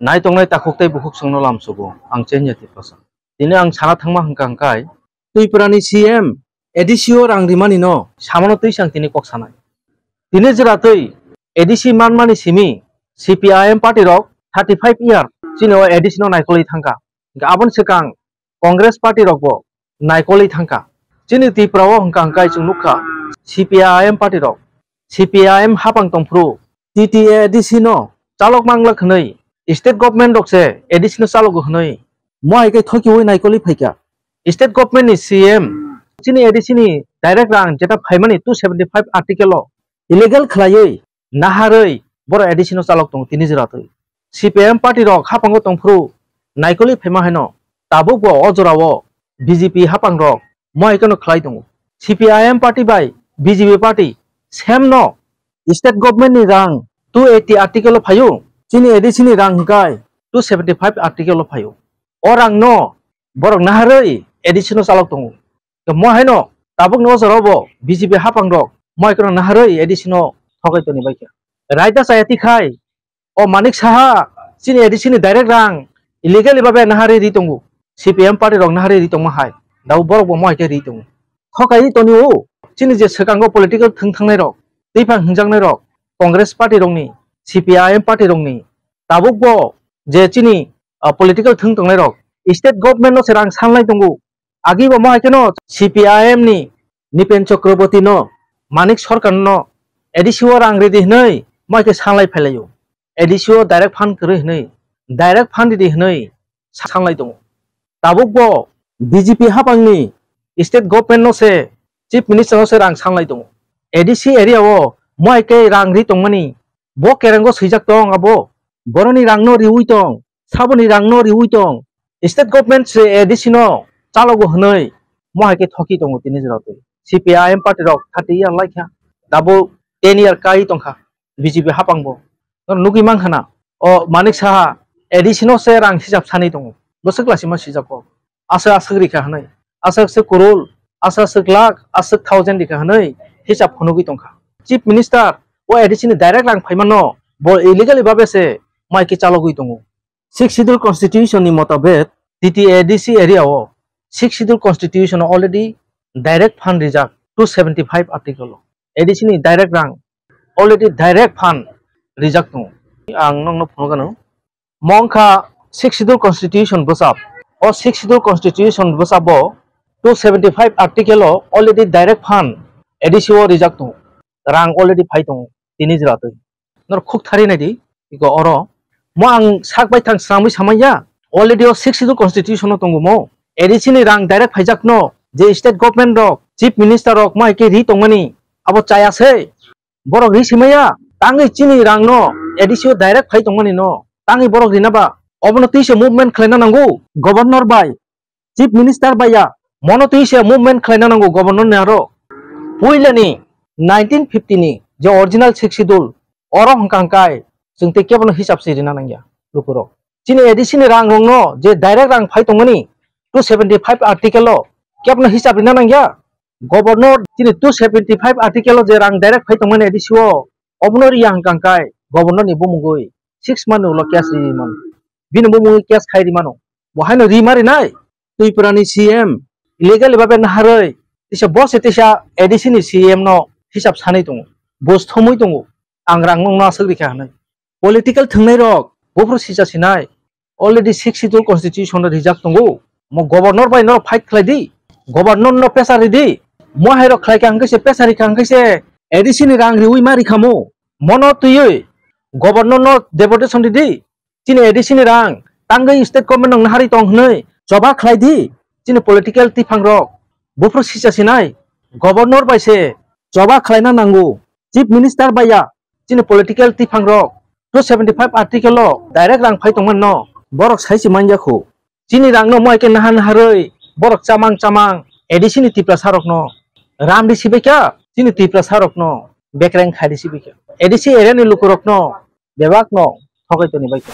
nai tongnai takoktai bukhuk sungno lamsobo ang chenjati pasa dini ang sana thangma hangkangkai tuiprani CM edisio rangrimani no samono tuisang tini kok sanai dini jeratui edisi manmani simi CPIM party rok 35 year chino edisino naikoli thangka abon sekang Congress party rok bo naikoli thangka chini tiprao hangkangkai chungnuka CPIM party rok CPIM hapang tongfru TTA edisino chalok mangla khnai state government rok se edisino chalok khnai moi ke thokiwi naikoli phaika state government ni CM chini edisini direct rang jeta phaimani 275 article illegal khlaioi naharoi boro edisino chalok tong tini jiratoi CPIM party rok hapango tongfru naikoli phaima haino tabuk bo ojorao BJP hapang rok moi kono khlai dong CPIM party bai BJP party same no state government ni rang 280 article phayo chini edisini rang kai 275 article phayo orang no borok naharoi edisino chalok tong mo haino tabuk no ojorao BJP hapang rok moi kono naharoi edisino thogai toni baikya raida sayati khai o manik saha chini edisini direct rang illegal babe nahari ri tongu CPM party rok nahari ri tongma hai dau borok bo moi ke ri tongu thokai toni o chini je sekango political thangthangnai rok teipang hingjangnai rok Congress party rok ni CPIM party rok ni tabuk bo je chini political thangtongnai rok state government no serang sanlai tongu agi bo moi keno CPIM ni Nipen Chakraborty no manik sarkar no edisio rang redi hnai moi ke sanlai phailayo edisio direct fund kre hnai direct fund di hnai sanlai tongu tabuk bo BJP hapangni state government no se chief minister no se rang sanlai tongu edisi area o moi ke rang ri tongmani bo kerango sijak tong abo boroni rang no riui tong saboni rang no riui tong state government se edisino chalogo hnai moi ke thoki tongu tini jirato CPIM party rok 30 year laikha dabo 10 year kai tongkha BJP hapangbo nugi mangkhana o manik saha edisino se rang hisab sani tongu bosok lasima sijak ko asa asagri kha hnai asa se korol asa se lakh asa thousand dikha hnai hisab khonugi tongkha chief minister o edisini direct rang phaimano bo illegally babe se mai ke chalogui tongu 6th schedule constitution ni motabet TTADC area o 6th schedule constitution already direct fund reserve 275 article edisini direct rang already direct fund reserve tongu ang nongno phonogano mongkha 6th schedule constitution bosap o 6th schedule constitution bosabo 275 article already direct fund edisio reserve tongu rang already phai tongu tini jirato nor khuk thari nai di iko oro mo ang sakbai thang samui samaya already 6th schedule constitution tongu mo edisini rang direct phaijak no je state government rok chief minister rok mai ke ri tongmani abo chaya se borok ri simaya tangi chini rang no edisio direct phai tongmani no tangi borok rinaba obono tise movement khlaina nangu governor bai chief minister baya mono tise movement khlaina nangu governor ne aro puilani 1950 ni je original 6th schedule oro hangkangkai jungte kebono hisab se rina nangya lukuro chini edisini rang rong no je direct rang phai tongmani 275 article kebono hisab rina nangya governor chini 275 article je rang direct phai tongmani edisio obono ri hangkangkai governor ni bumugui 6 month ulo cash ri man binu bumugui cash khai ri mano bohaino ri mari nai tuiprani CM illegal babe naharoi tisa boss etisa edisini CM no hisab sanai tongu bos thomui tongu angrang nong na sagri kha hanai political thangnai rok bofro sija sinai already 6th schedule constitution reject tongu mo governor bai no fight khlai di governor no pesari di mo hairo khlai ka angke se pesari ka angke se edisini rang riui mari khamo mono tuyui governor no deputation di chini edisini rang tangai state government nong nahari tong hnai joba khlai di chini political tifang rok bofro sija sinai governor bai se joba khlaina nangu chief minister baya chini political tifang rok 275 article direct rang phai tongman no borok saisi manja khu chini rang no moi ke nahan haroi borok chamang edisini tipra sarok no ram di sibeka chini tipra sarok no bekrang khai di sibeka edisi area ni lukurok no bebak no thokai toni baika